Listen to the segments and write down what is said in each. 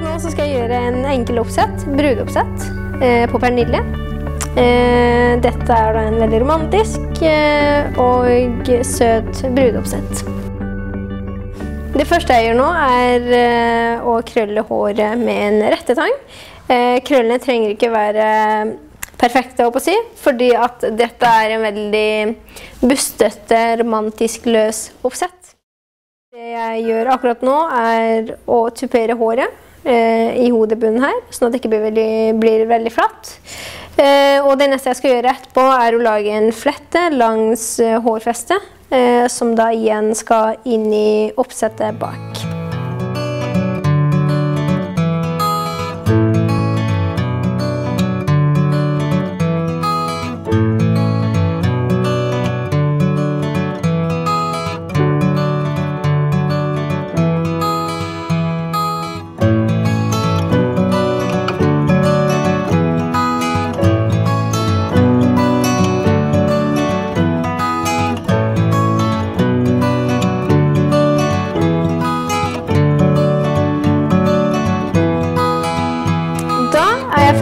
Akkurat nå så skal jeg gjøre en enkel oppsett, brudeoppsett, på Pernille. Dette er da en veldig romantisk og søt brudeoppsett. Det første jeg gjør nå er å krølle håret med en rettetang. Krøllene trenger ikke være perfekte, å si, fordi at dette er en veldig bustete, romantisk løs oppsett. Det jeg gjør akkurat nå er å tupere håret i hodebunnen her, sånn at det ikke blir veldig flatt. Og det neste jeg skal gjøre etterpå er å lage en flette langs hårfestet, som da igjen skal inn i oppsettet bak.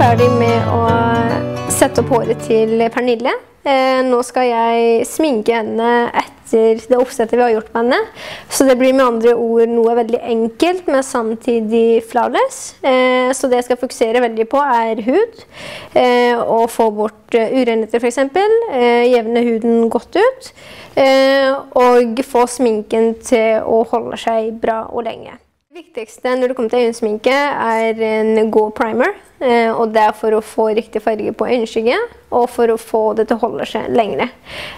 Ferdig med å sette opp håret til Pernille. Nå skal jeg sminke henne etter det oppsettet vi har gjort med henne. Så det blir med andre ord noe veldig enkelt, men samtidig flawless. Så det jeg skal fokusere veldig på er hud. Og få bort urenheter for eksempel. Jevne huden godt ut. Og få sminken til å holde seg bra og lenge. Det viktigste når det kommer til øyensminke er en god primer, og det er for å få riktig farge på øyenskygge, og for å få det til å holde seg lengre.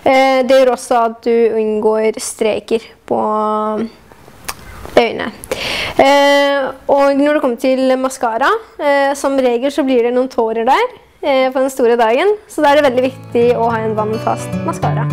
Det gjør også at du unngår streker på øynene. Og når det kommer til mascara, som regel så blir det noen tårer der på den store dagen, så da er det veldig viktig å ha en vannfast mascara.